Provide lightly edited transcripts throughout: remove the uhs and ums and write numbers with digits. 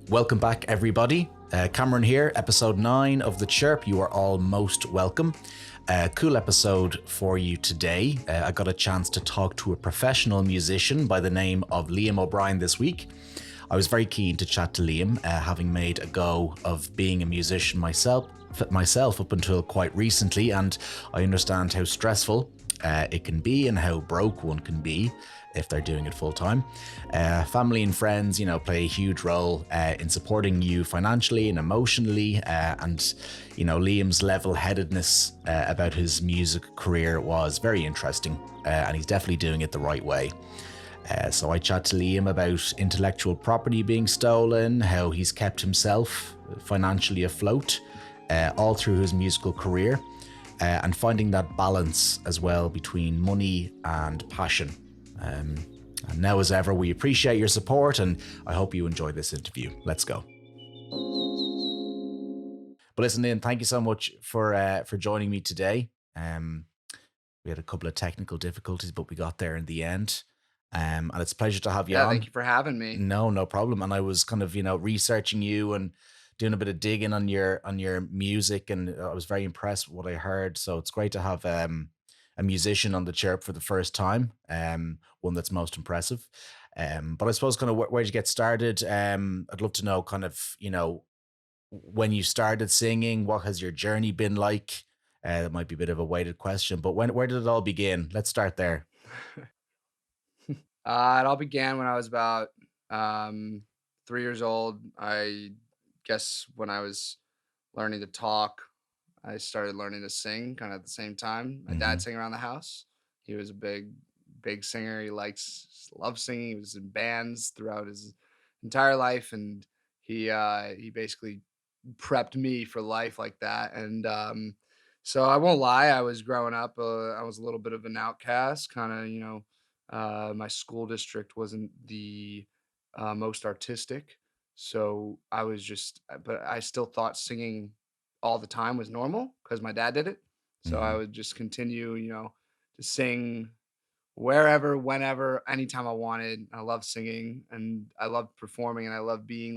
Welcome back, everybody. Cameron here, episode 9 of the Chirp. You are all most welcome. Cool episode for you today. I got a chance to talk to a professional musician by the name of Liam O'Brien this week. I was very keen to chat to Liam, having made a go of being a musician myself up until quite recently, and I understand how stressful it can be and how broke one can be if they're doing it full time. Family and friends, play a huge role in supporting you financially and emotionally. And Liam's level-headedness about his music career was very interesting, and he's definitely doing it the right way. So I chat to Liam about intellectual property being stolen, how he's kept himself financially afloat all through his musical career, and finding that balance as well between money and passion. And now as ever, we appreciate your support, and I hope you enjoy this interview. Let's go. But listen, Ian, thank you so much for joining me today. We had a couple of technical difficulties, but we got there in the end. And it's a pleasure to have you Yeah, on. thank you for having me. No problem. And I was kind of, researching you and doing a bit of digging on your music, and I was very impressed with what I heard. So it's great to have a musician on the Chirp for the first time, one that's most impressive. But I suppose kind of where'd you get started? I'd love to know kind of, when you started singing, what has your journey been like? That might be a bit of a weighted question, but where did it all begin? Let's start there. It all began when I was about 3 years old. I guess when I was learning to talk, I started learning to sing kind of at the same time. My Mm-hmm. dad sang around the house. He was a big singer. He loved singing. He was in bands throughout his entire life, and he basically prepped me for life like that. And so I won't lie, I was growing up, I was a little bit of an outcast, kind of, my school district wasn't the most artistic. So I was but I still thought singing all the time was normal because my dad did it. So I Mm-hmm. would just continue, to sing wherever, whenever, anytime I wanted. I love singing and I love performing and I love being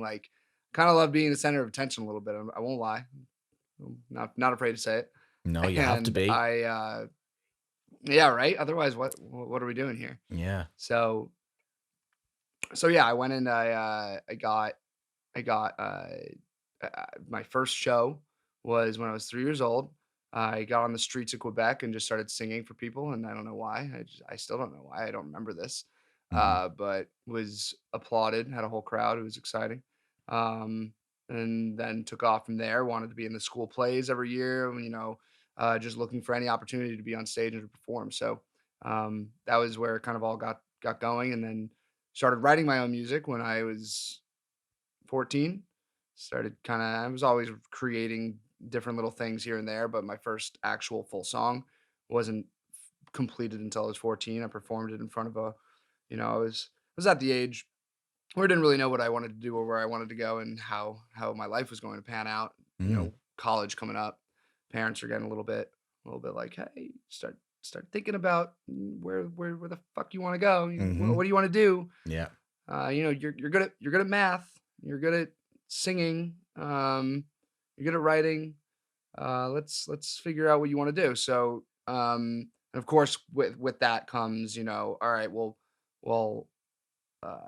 kind of love being the center of attention a little bit. I won't lie. I'm not afraid to say it. No, you have to And be. yeah, right. Otherwise, what are we doing here? Yeah. So yeah, I went and I got my first show was when I was 3 years old. I got on the streets of Quebec and just started singing for people, and I don't know why. I still don't know why. I don't remember this, Mm-hmm. but was applauded. Had a whole crowd. It was exciting, um, and then took off from there. Wanted to be in the school plays every year. Just looking for any opportunity to be on stage and to perform. So that was where it kind of all got going, and then started writing my own music when I was 14. Started kinda I was always creating different little things here and there, but my first actual full song wasn't completed until I was 14. I performed it in front of I was at the age where I didn't really know what I wanted to do or where I wanted to go and how my life was going to pan out. Mm. College coming up, parents are getting a little bit like, "Hey, start thinking about where the fuck you wanna go. Mm-hmm. What do you wanna do? Yeah. You're good at math. You're good at singing. You're good at writing. Let's figure out what you want to do." So, and of course, with that comes, all right, well, uh,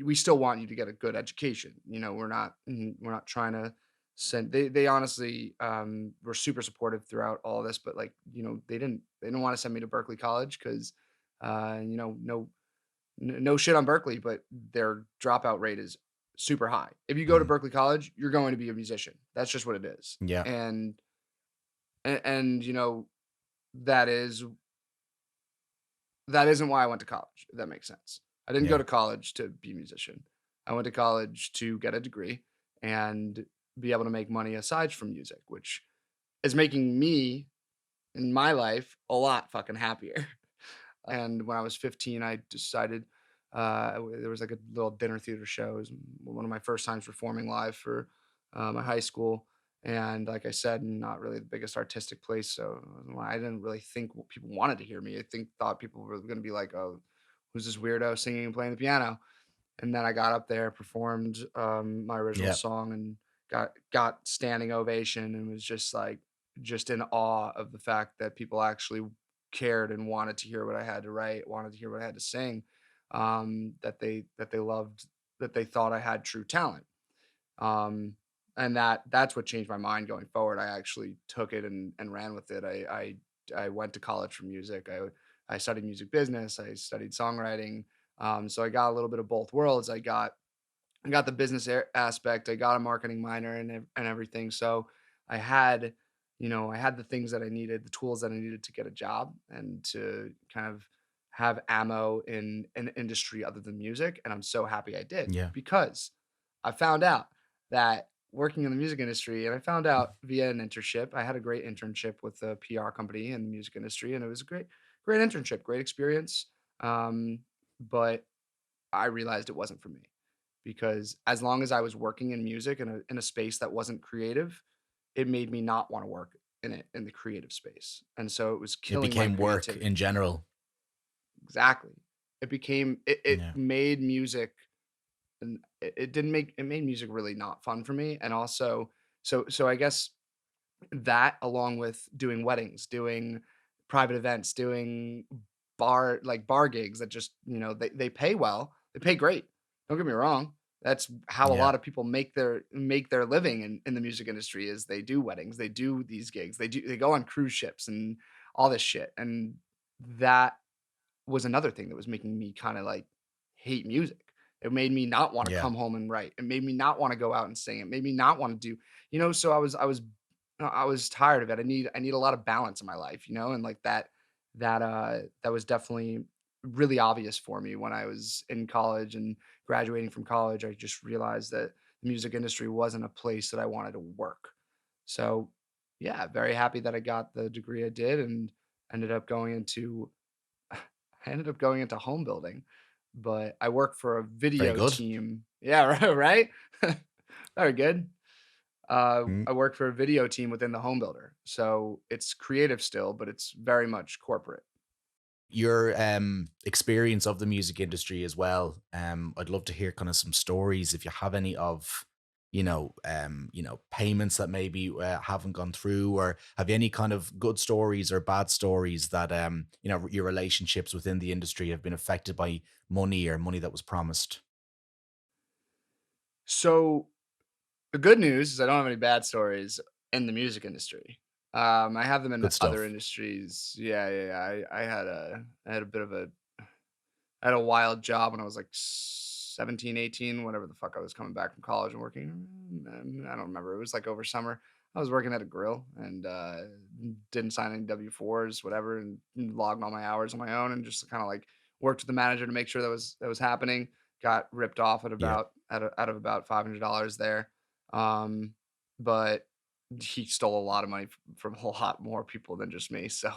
we still want you to get a good education. We're not trying to send. They honestly were super supportive throughout all of this, but like, they didn't want to send me to Berkeley College because, no no shit on Berkeley, but their dropout rate is super high. If you go to Mm. Berkeley College, you're going to be a musician. That's just what it is. Yeah. And that is that isn't why I went to college, if that makes sense. I didn't go Yeah. to college to be a musician. I went to college to get a degree and be able to make money aside from music, which is making me in my life a lot fucking happier. And when I was 15, I decided there was like a little dinner theater show. It was one of my first times performing live for my high school. And like I said, not really the biggest artistic place. So I didn't really think people wanted to hear me. Thought people were going to be like, "Oh, who's this weirdo singing and playing the piano?" And then I got up there, performed my original Yeah. song, and got standing ovation, and was just like just in awe of the fact that people actually cared and wanted to hear what I had to write, wanted to hear what I had to sing, that they loved, that they thought I had true talent. Um, and that's what changed my mind going forward. I actually took it and ran with it. I went to college for music. I studied music business. I studied songwriting. So I got a little bit of both worlds. I got the business aspect. I got a marketing minor and everything. So I had, I had the things that I needed, the tools that I needed to get a job and to kind of have ammo in an industry other than music. And I'm so happy I did, Yeah. because I found out that working in the music industry, and I found out via an internship. I had a great internship with a PR company in the music industry, and it was a great internship, great experience. But I realized it wasn't for me, because as long as I was working in music in a space that wasn't creative, it made me not want to work in the creative space. And so it was It killing my became work creativity. in general. Exactly. It Yeah. made music, and it didn't make it made music really not fun for me. And also, so I guess that, along with doing weddings, doing private events, doing bar gigs that just, they pay well. They pay great. Don't get me wrong. That's how a Yeah. lot of people make their living in the music industry, is they do weddings, they do these gigs, they go on cruise ships and all this shit. And that was another thing that was making me kinda, like, hate music. It made me not wanna Yeah. come home and write. It made me not wanna go out and sing. It made me not wanna do, so I was tired of it. I need a lot of balance in my life, and, like, that was definitely really obvious for me when I was in college and graduating from college. I just realized that the music industry wasn't a place that I wanted to work. So, yeah, very happy that I got the degree I did, and ended up going into I ended up going into home building, but I work for a Very video good. team. Yeah, right, right? Very good. Mm. I work for a video team within the home builder, so it's creative still, but it's very much corporate. Your experience of the music industry as well. I'd love to hear kind of some stories if you have any of, payments that maybe haven't gone through, or have you any kind of good stories or bad stories that your relationships within the industry have been affected by money or money that was promised. So, the good news is I don't have any bad stories in the music industry. I have them in Good other stuff. industries. Yeah, yeah, yeah. I had a bit of a I had a wild job when I was like 17, 18, whatever the fuck. I was coming back from college and working. I don't remember. It was like over summer. I was working at a grill and didn't sign any W-4s, whatever, and logged all my hours on my own, and just kind of like worked with the manager to make sure that was happening. Got ripped off at Yeah. about out of about $500 there. Um, but he stole a lot of money from a lot more people than just me. So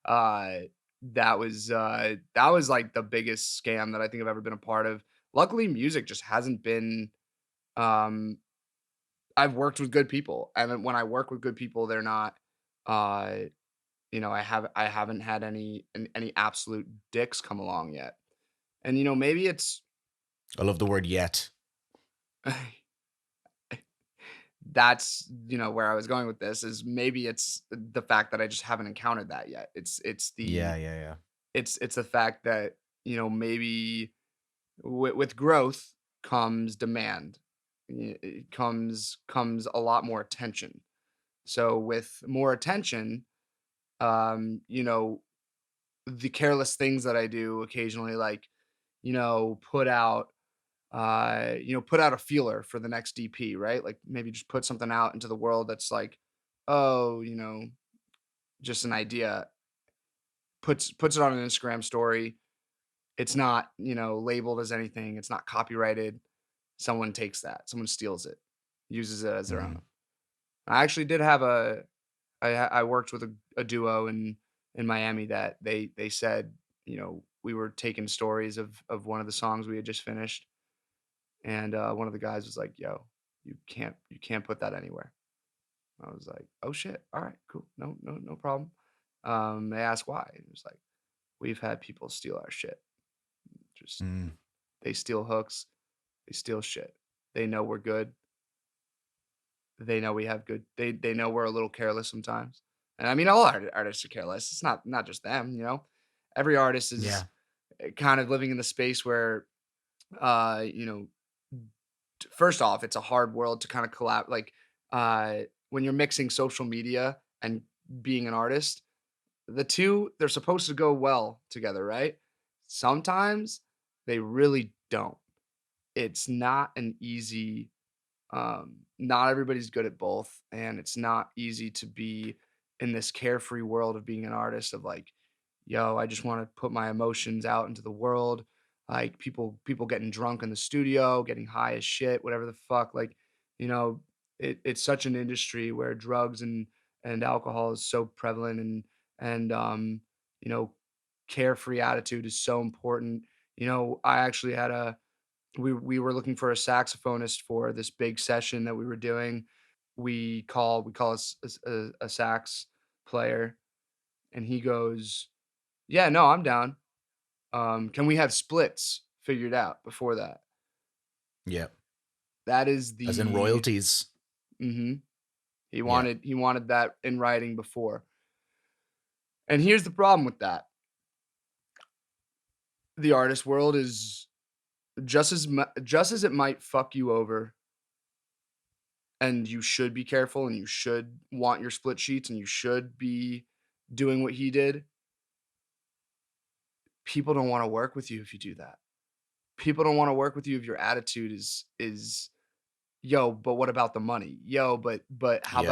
uh, that was like the biggest scam that I think I've ever been a part of. Luckily, music just hasn't been. Um, I've worked with good people, and then when I work with good people, they're not. Uh, I haven't had any absolute dicks come along yet. And maybe it's I love the word yet. that's where I was going with this, is maybe it's the fact that I just haven't encountered that yet. Yeah, yeah, yeah. It's the fact that maybe with growth comes demand. It comes a lot more attention. So with more attention, the careless things that I do occasionally, like put out put out a feeler for the next DP, right? Like maybe just put something out into the world that's like, oh, just an idea. Puts it on an Instagram story. It's not, labeled as anything. It's not copyrighted. Someone takes that. Someone steals it, uses it as their own. Mhm. I actually did have I worked with a duo in Miami that they said, we were taking stories of one of the songs we had just finished, and one of the guys was like, "Yo, you can't put that anywhere." I was like, "Oh shit, all right, cool, no, no, no problem." They asked why. It was like, "We've had people steal our shit. Just Mm. They steal hooks. They steal shit. They know we're good. They know we have good. They know we're a little careless sometimes. And I mean, all artists are careless. It's not just them. Every artist is Yeah. kind of living in the space where, you know, first off, it's a hard world to kind of collab. Like when you're mixing social media and being an artist, the two they're supposed to go well together, right? Sometimes they really don't. It's not an easy not everybody's good at both, and it's not easy to be in this carefree world of being an artist of like, yo, I just want to put my emotions out into the world. Like people getting drunk in the studio, getting high as shit, whatever the fuck. Like, you know, it's such an industry where drugs and alcohol is so prevalent and you know, carefree attitude is so important. I actually had a we were looking for a saxophonist for this big session that we were doing. We call a sax player, and he goes, "Yeah, no, I'm down. Can we have splits figured out before that?" Yeah. That is As in the royalties. mhm. He Yeah. wanted he wanted that in writing before. And here's the problem with that. The artist world is just as it might fuck you over, and you should be careful and you should want your split sheets and you should be doing what he did. People don't want to work with you if you do that. People don't want to work with you if your attitude is yo, but what about the money? Yo, Yeah. but how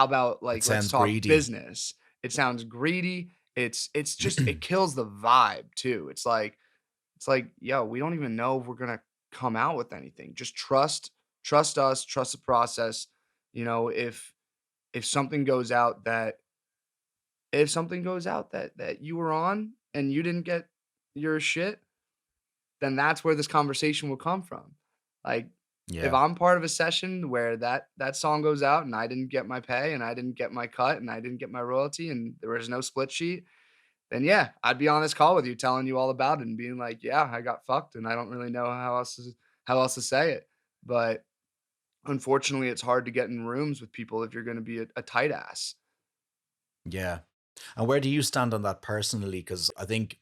about It like let's sounds talk greedy. business. It sounds greedy. It's just it kills the vibe too. It's like, yo, we don't even know if we're gonna come out with anything. Just trust us, trust the process. If something goes out that you were on and you didn't get your shit, then that's where this conversation will come from. Like, if Yeah. I'm part of a session where that song goes out and I didn't get my pay and I didn't get my cut and I didn't get my royalty and there was no split sheet, then yeah, I'd be on this call with you telling you all about it and being like, "Yeah, I got fucked and I don't really know how else to say it." But unfortunately, it's hard to get in rooms with people if you're gonna be a tight ass. Yeah. And where do you stand on that personally? Because I think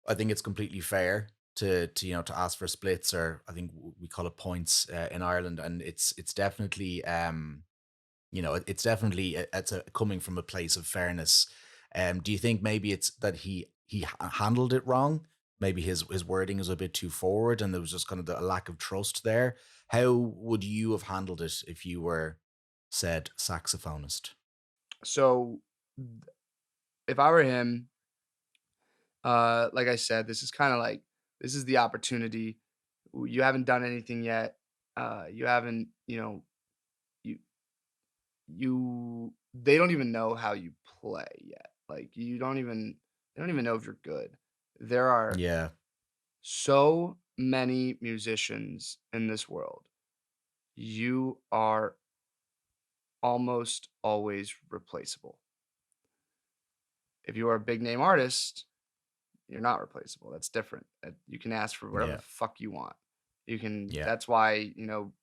it's completely fair to to ask for splits, or I think we call it points in Ireland, and it's definitely it's definitely coming from a place of fairness. Do you think maybe it's that handled it wrong? Maybe his wording is a bit too forward, and there was just kind of a lack of trust there. How would you have handled it if you were said saxophonist? So, if I were him, like I said, this is kinda like this is the opportunity. You haven't done anything yet. You haven't, you they don't even know how you play yet. Like, they don't even know if you're good. There are Yeah, so many musicians in this world. You are almost always replaceable. If you are a big name artist, you're not replaceable. That's different. You can ask for whatever yeah, the fuck you want. yeah, That's why,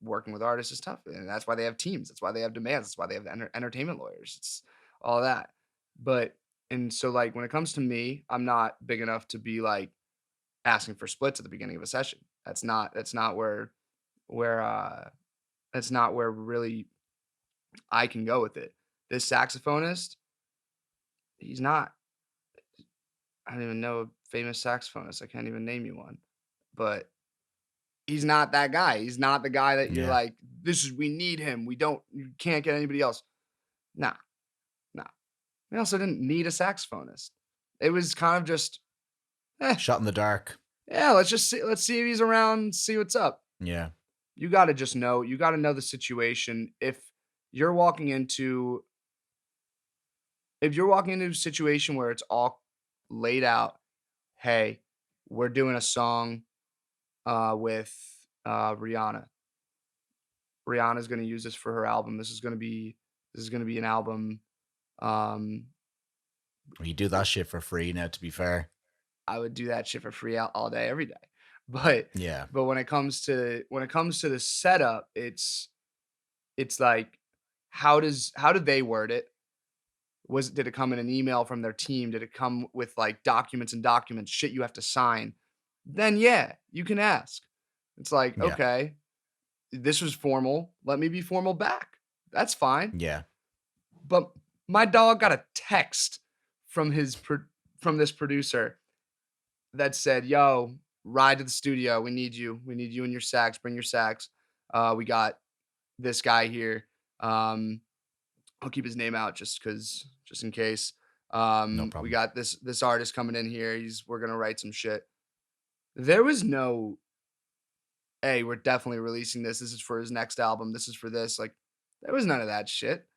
working with artists is tough. And that's why they have teams. That's why they have demands. That's why they have entertainment lawyers. It's all that. But, and so like when it comes to me, I'm not big enough to be like asking for splits at the beginning of a session. That's not where that's not where really I can go with it. This saxophonist, he's not, I don't even know a famous saxophonist. I can't even name you one. But he's not that guy. He's not the guy that you're yeah, like, we need him. You can't get anybody else. Nah, nah. We also didn't need a saxophonist. It was kind of just, eh, shot in the dark. yeah, let's see if he's around, see what's up. Yeah, You got to know the situation. You're walking into, if you're walking into a situation where it's all laid out, hey, we're doing a song with Rihanna. Rihanna's gonna use this for her album. This is gonna be an album. Um, you do that shit for free now. To be fair, I would do that shit for free all day, every day. but Yeah. when it comes to the setup, it's like, how did they word it? Did it come in an email from their team? Did it come with like documents and documents, shit you have to sign? Then yeah, you can ask. It's like, Yeah. okay, this was formal. Let me be formal back. That's fine. Yeah. But my dog got a text from from this producer that said, "Yo, ride to the studio. We need you. We need you and your sax. Bring your sax. We got this guy here. Um, I'll keep his name out just in case. No We problem. got this artist coming in here. We're gonna write some shit." There was no, "Hey, we're definitely releasing this. This is for his next album. This is for this." Like, there was none of that shit.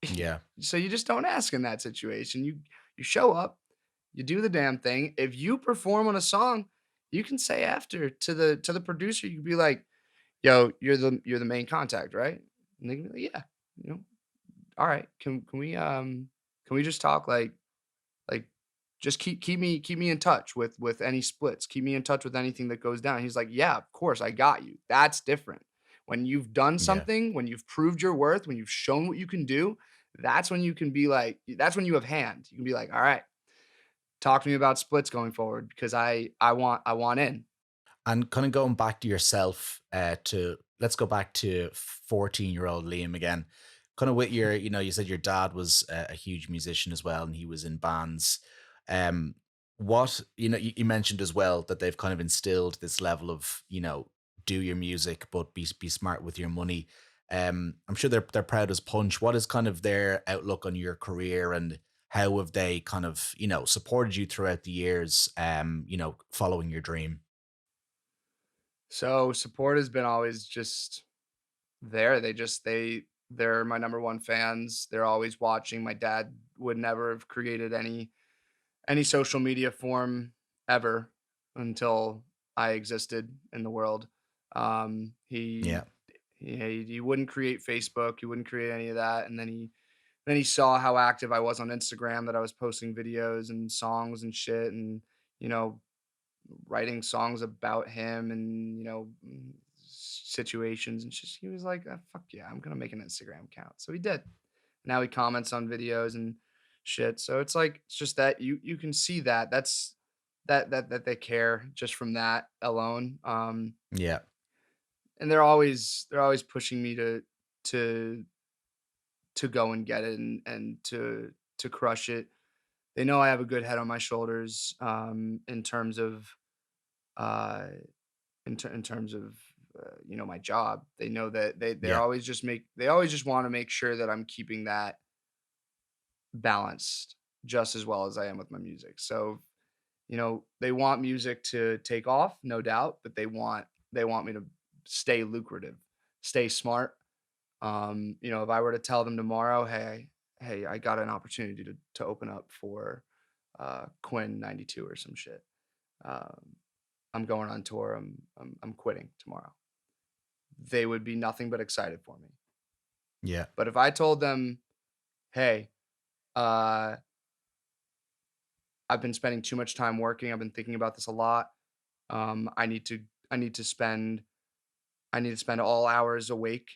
Yeah. So you just don't ask in that situation. You show up, you do the damn thing. If you perform on a song, you can say after to the producer, you can be like, "Yo, you're the main contact, right?" And they can be like, "Yeah, you know, all right. Can we just talk like just keep me in touch with any splits. Keep me in touch with anything that goes down." He's like, "Yeah, of course, I got you." That's different. When you've done Yeah. something, when you've proved your worth, when you've shown what you can do, that's when you can be like, that's when you have hand. You can be like, "All right, talk to me about splits going forward because I want in." And kind of going back to yourself, to let's go back to 14-year-old Liam again. Kind of with your, you said your dad was a huge musician as well, and he was in bands. What, you mentioned as well that they've kind of instilled this level of, do your music, but be smart with your money. I'm sure they're proud as punch. What is kind of their outlook on your career, and how have they kind of, supported you throughout the years, following your dream? So support has been always just there. They're my number one fans. They're always watching. My dad would never have created any social media form ever until I existed in the world. Yeah. He wouldn't create Facebook. He wouldn't create any of that. And then he saw how active I was on Instagram, that I was posting videos and songs and shit, and you know writing songs about him, and situations, and just he was like, fuck yeah, I'm gonna make an Instagram account." So he did. Now he comments on videos and shit. So it's like, it's just that you can see that that they care just from that alone. Yeah. And they're always pushing me to to go and get it, and to crush it. They know I have a good head on my shoulders, in terms of uh in terms of my job. They know that Yeah. they always just want to make sure that I'm keeping that balanced just as well as I am with my music. So, they want music to take off, no doubt, but they want me to stay lucrative, stay smart. If I were to tell them tomorrow, hey, I got an opportunity to open up for Quinn 92 or some shit. Um, I'm going on tour. I'm quitting tomorrow. They would be nothing but excited for me. Yeah. But if I told them, "Hey, uh, I've been spending too much time working. I've been thinking about this a lot. I need to I need to spend I need to spend all hours awake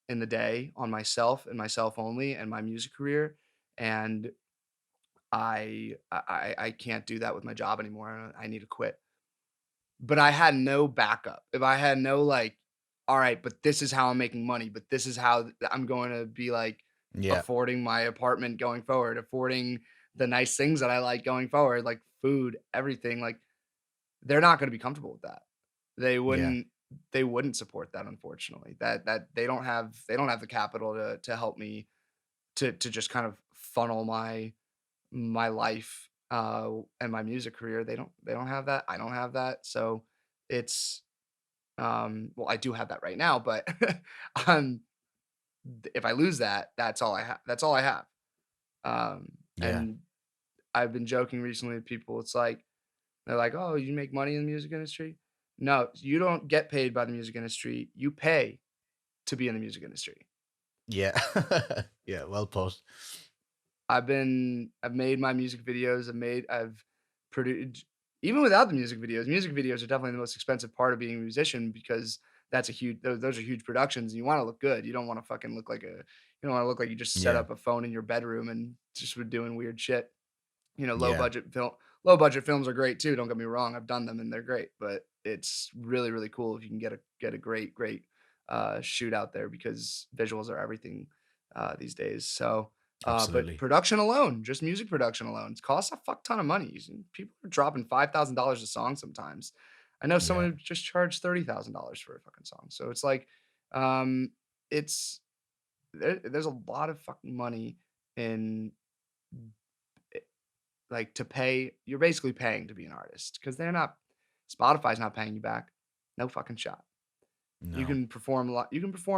in the day on myself and myself only and my music career, and I can't do that with my job anymore. I need to quit." But I had no backup. If I had no like, "All right, but this is how I'm making money, but this is how I'm going to be like Yeah. affording my apartment going forward, affording the nice things that I like going forward, like food, everything." Like, they're not gonna be comfortable with that. They Yeah. wouldn't they wouldn't support that, unfortunately. That they don't have the capital to help me to just kind of funnel my life, and my music career. They don't have that. I don't have that. So it's, well, I do have that right now, but um if I lose that, that's all I have. Yeah. And I've been joking recently with people. It's like, they're like, "Oh, you make money in the music industry?" No, you don't get paid by the music industry. You pay to be in the music industry. Yeah. Yeah. Well put. I've made my music videos. I've produced. even without the music videos are definitely the most expensive part of being a musician because those are huge productions and you want to look good. You don't want to fucking look like you don't want to look like you just set Yeah, up a phone in your bedroom and just were doing weird shit. yeah, Low budget films are great too. Don't get me wrong. I've done them and they're great, but it's really, really cool if you can get a great shoot out there because visuals are everything these days. So, but absolutely. production alone, just music production alone, it costs a fuck ton of money. People are dropping $5,000 a song sometimes. I know someone Yeah, who just charged $30,000 for a fucking song. So it's like, um, it's there's a lot of fucking money in like to pay you're basically paying to be an artist because they're not Spotify's not paying you back. No fucking shot. no, You can perform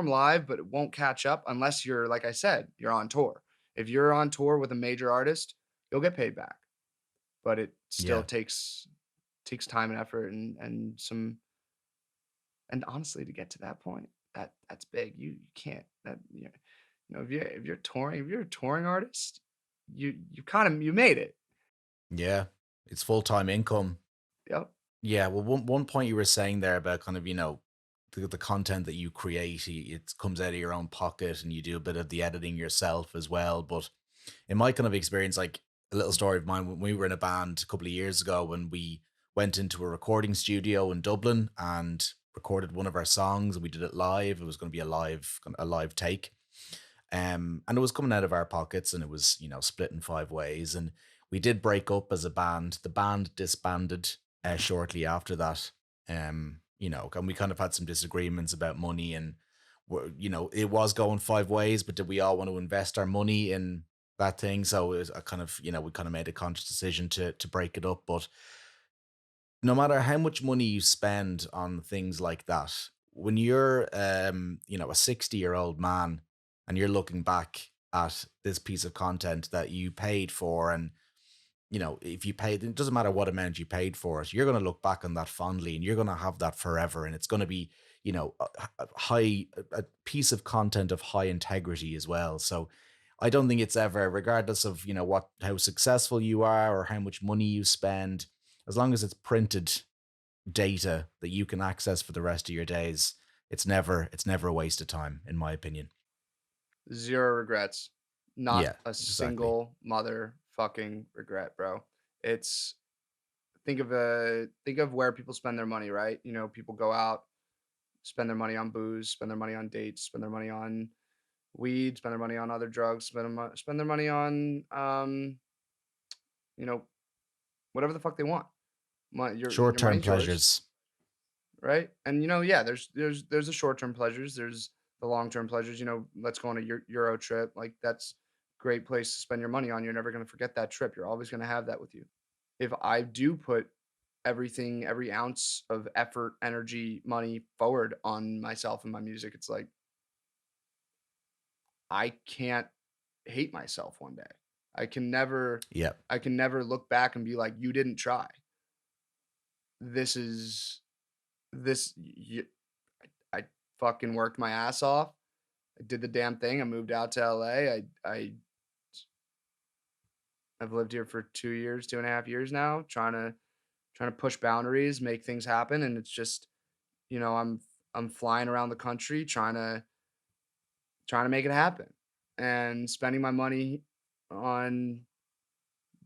live, but it won't catch up unless you're like I said, you're on tour. If you're on tour with a major artist, you'll get paid back. But it still yeah, takes time and effort and honestly to get to that point, that's big. You can't that if you're a touring artist, you kind of you made it. yeah. It's full time income. Yep. Yeah, well, one point you were saying there about kind of, the content that you create, it comes out of your own pocket and you do a bit of the editing yourself as well. But in my kind of experience, like a little story of mine, when we were in a band a couple of years ago, when we went into a recording studio in Dublin and recorded one of our songs, and we did it live. It was going to be a live take. And it was coming out of our pockets and it was, split in five ways. And we did break up as a band. The band disbanded shortly after that. And we kind of had some disagreements about money and, it was going five ways, but did we all want to invest our money in that thing? So it was a kind of, we kind of made a conscious decision to break it up. But no matter how much money you spend on things like that, when you're a 60-year-old man and you're looking back at this piece of content that you paid for, and if you paid, it doesn't matter what amount you paid for it, you're going to look back on that fondly and you're going to have that forever, and it's going to be a piece of content of high integrity as well. So I don't think it's ever, regardless of how successful you are or how much money you spend, as long as it's printed data that you can access for the rest of your days, it's never a waste of time, in my opinion. Zero regrets. Not Yeah, a exactly. single motherfucking regret, bro. It's think of where people spend their money, right? People go out, spend their money on booze, spend their money on dates, spend their money on weed, spend their money on other drugs, spend their money on you know, whatever the fuck they want. Your Short-term money's yours, pleasures. right? And yeah, there's the short term pleasures, there's the long term pleasures. Let's go on a Euro trip. Like that's a great place to spend your money on. You're never gonna forget that trip. You're always gonna have that with you. If I do put everything, every ounce of effort, energy, money forward on myself and my music, it's like I can't hate myself one day. I can never, Yeah, I can never look back and be like, you didn't try. This is this. I fucking worked my ass off. I did the damn thing. I moved out to LA. I've lived here for 2 years, 2.5 years now, trying to push boundaries, make things happen, and it's just I'm flying around the country trying to make it happen and spending my money on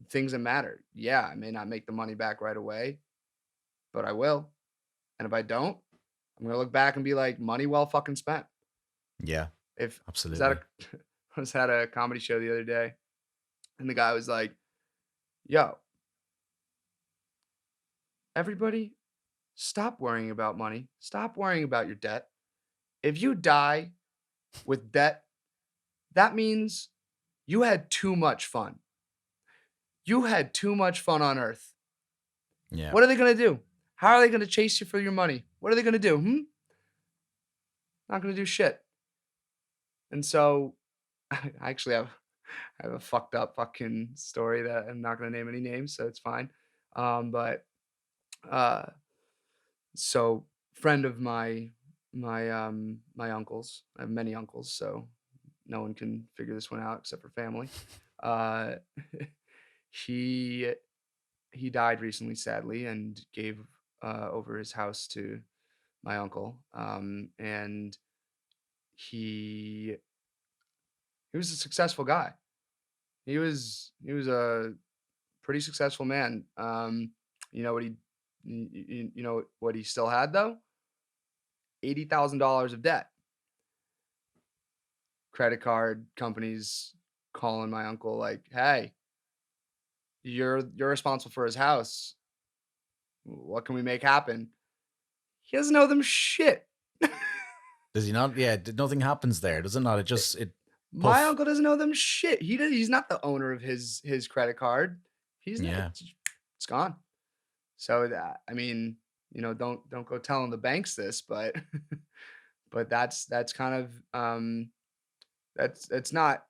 things that matter. Yeah, I may not make the money back right away, but I will. And if I don't, I'm gonna look back and be like, money well fucking spent. yeah, If I was at a absolutely. I was at a comedy show the other day, and the guy was like, "Yo, everybody, stop worrying about money. Stop worrying about your debt. If you die with debt, that means you had too much fun. You had too much fun on Earth. Yeah, What are they gonna do? How are they gonna chase you for your money? What are they gonna do? Not gonna do shit." And so I actually have a fucked up fucking story that I'm not gonna name any names, so it's fine. But uh, so friend of my uncles. I have many uncles, so no one can figure this one out except for family. Uh, he he died recently, sadly, and gave over his house to my uncle. And he he was a successful guy. He was a pretty successful man. You know what you know what he still had though? $80,000 of debt. Credit card companies calling my uncle like, "Hey, you're responsible for his house. What can we make happen?" He doesn't know them shit. Does he not? Yeah, nothing happens there, does it not? It My puff. uncle doesn't know them shit. He's not the owner of his credit card. He's not, Yeah, it's gone. So that, I mean, don't go telling the banks this, but but that's kind of that's not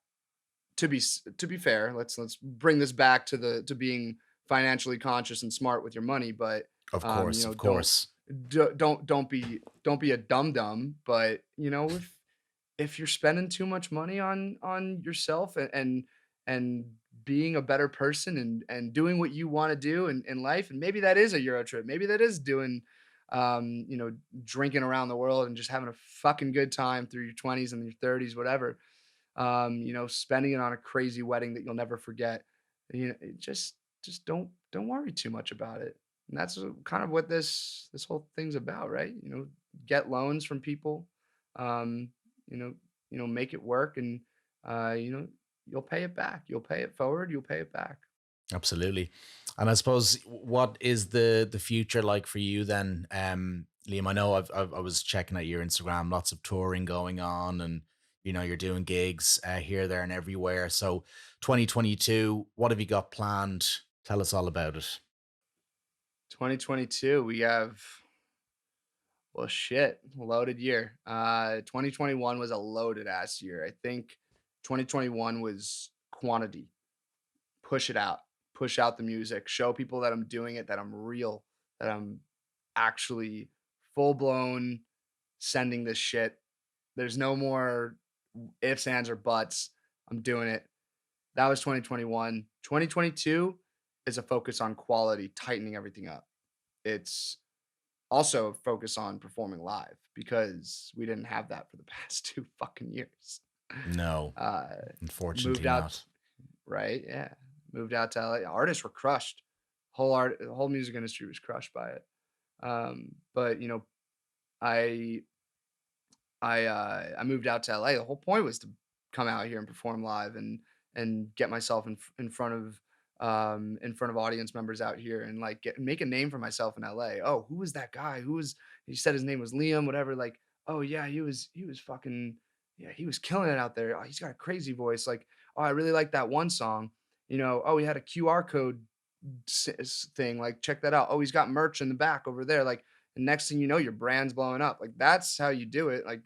to be fair. Let's bring this back to the to being financially conscious and smart with your money, but of course, of don't course. don't be a dum dum. But if you're spending too much money on yourself and being a better person and doing what you want to do in life, and maybe that is a Euro trip, maybe that is doing you know drinking around the world and just having a fucking good time through your 20s and your 30s, whatever. Spending it on a crazy wedding that you'll never forget. Just don't worry too much about it. And that's kind of what this whole thing's about, right? Get loans from people. Um, you know, make it work, and you'll pay it back. You'll pay it forward. You'll pay it back. Absolutely. And I suppose what is the future like for you then, Liam? I know I was checking out your Instagram, lots of touring going on, and you're doing gigs here, there, and everywhere. So 2022, what have you got planned? Tell us all about it. 2022, we have, well, shit, loaded year. 2021 was a loaded ass year. I think 2021 was quantity. Push it out. Push out the music. Show people that I'm doing it, that I'm real, that I'm actually full blown sending this shit. There's no more ifs, ands, or buts. I'm doing it. That was 2021. 2022 is a focus on quality, tightening everything up. It's also a focus on performing live because we didn't have that for the past 2 fucking years. No, Uh, unfortunately moved out, not. right? Yeah. Moved out to LA. Artists were crushed. The whole music industry was crushed by it. But I I moved out to LA. The whole point was to come out here and perform live and get myself in front of audience members out here and like make a name for myself in LA. Oh, who was that guy? He said his name was Liam, whatever. Like, oh yeah, he was fucking, yeah, he was killing it out there. Oh, he's got a crazy voice. Like, oh, I really like that one song. Oh, he had a QR code thing. Like, check that out. Oh, he's got merch in the back over there. Like, the next thing you know, your brand's blowing up. Like, that's how you do it. Like,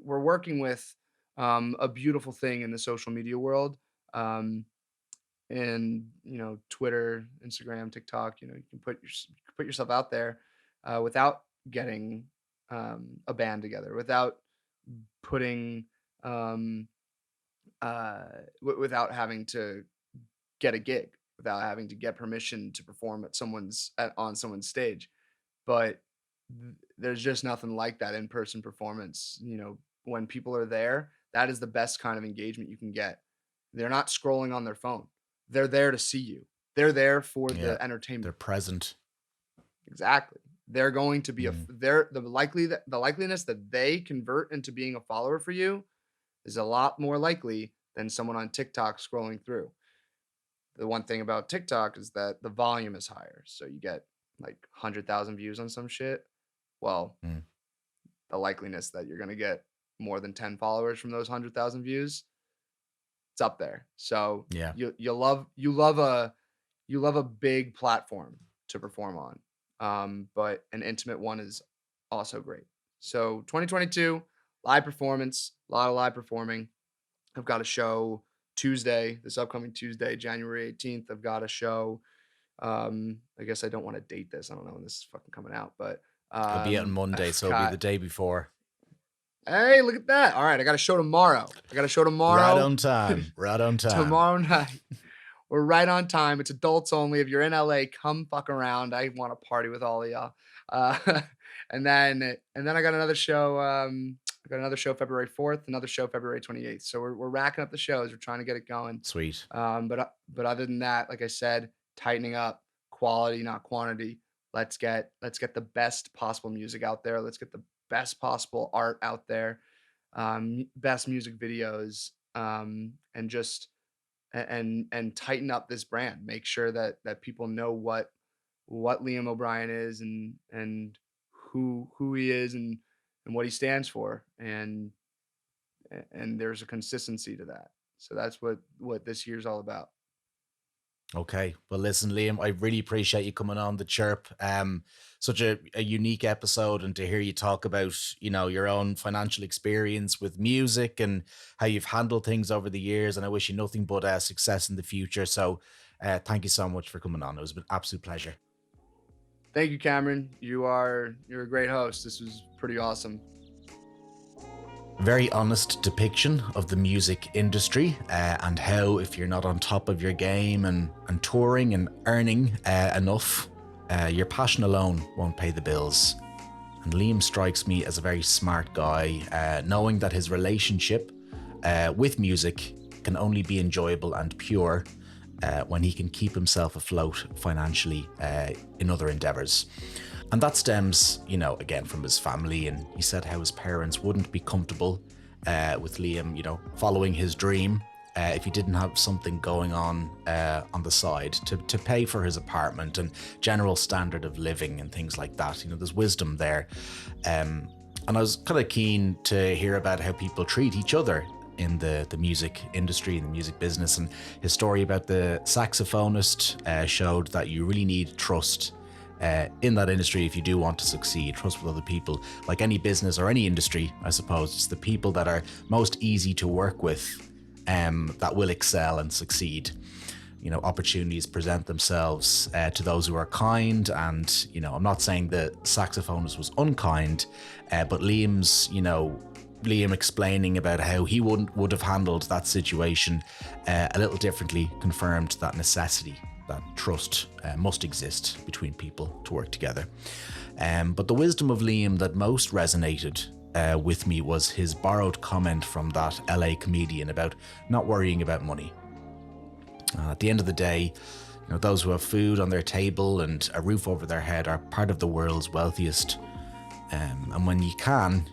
we're working with a beautiful thing in the social media world. And Twitter, Instagram, TikTok, you can put yourself out there without getting a band together, without putting um, without having to get a gig, without having to get permission to perform on someone's stage. But there's just nothing like that in-person performance. When people are there, that is the best kind of engagement you can get. They're not scrolling on their phone. They're there to see you. They're there for Yeah, the they're entertainment. present. Exactly. They're going to be Mm. the likeliness that they convert into being a follower for you is a lot more likely than someone on TikTok scrolling through. The one thing about TikTok is that the volume is higher. So you get like 100,000 views on some shit. Well, Mm. the likeliness that you're going to get more than 10 followers from those 100,000 views, it's up there. So Yeah. you love a big platform to perform on. But an intimate one is also great. So 2022, live performance, a lot of live performing. I've got a show this upcoming Tuesday, January 18th. I've got a show. I guess I don't want to date this. I don't know when this is fucking coming out, but It'll be out on Monday, I've so it'll be the got, day before. hey, look at that. All right, I got a show tomorrow. Right on time. Right on time. Tomorrow night. We're right on time. It's adults only. If you're in LA, come fuck around. I want to party with all of y'all. Uh, and then I got another show. I got another show February 4th, another show February 28th. So we're racking up the shows. We're trying to get it going. Sweet. But other than that, like I said, tightening up, quality, not quantity. Let's get the best possible music out there. Let's get the best possible art out there. Best music videos, and just and tighten up this brand. Make sure that people know what Liam O'Brien is, and who he is, and what he stands for, and there's a consistency to that. So that's what this year's all about. Okay. Well, listen, Liam, I really appreciate you coming on the Chirp. Such a unique episode, and to hear you talk about, your own financial experience with music and how you've handled things over the years. And I wish you nothing but success in the future. So thank you so much for coming on. It was an absolute pleasure. Thank you, Cameron. You're a great host. This was pretty awesome. Very honest depiction of the music industry, and how if you're not on top of your game and touring and earning enough, your passion alone won't pay the bills. And Liam strikes me as a very smart guy, knowing that his relationship with music can only be enjoyable and pure when he can keep himself afloat financially in other endeavours. And that stems, again, from his family. And he said how his parents wouldn't be comfortable with Liam, following his dream if he didn't have something going on the side to pay for his apartment and general standard of living and things like that. There's wisdom there. And I was kind of keen to hear about how people treat each other in the music industry and the music business. And his story about the saxophonist showed that you really need trust in that industry if you do want to succeed. Trust with other people. Like any business or any industry, I suppose, it's the people that are most easy to work with that will excel and succeed. Opportunities present themselves to those who are kind. And I'm not saying the saxophonist was unkind, but Liam explaining about how he would have handled that situation a little differently confirmed that necessity, that trust must exist between people to work together. But the wisdom of Liam that most resonated with me was his borrowed comment from that LA comedian about not worrying about money. At the end of the day, those who have food on their table and a roof over their head are part of the world's wealthiest. And when you can,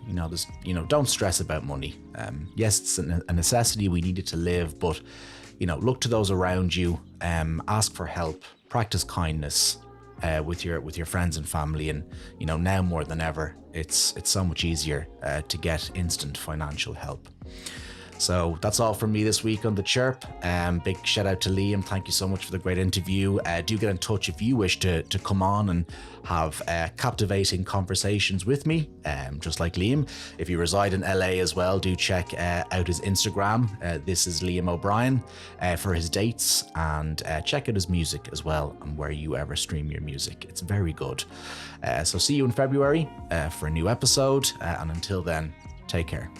don't stress about money. Yes, it's a necessity. We need it to live, but look to those around you, ask for help, practice kindness with your friends and family. And, now more than ever, it's so much easier to get instant financial help. So that's all from me this week on The Chirp. Big shout out to Liam. Thank you so much for the great interview. Do get in touch if you wish to come on and have captivating conversations with me, just like Liam. If you reside in LA as well, do check out his Instagram. This is Liam O'Brien for his dates, and check out his music as well and where you ever stream your music. It's very good. So see you in February for a new episode. And until then, take care.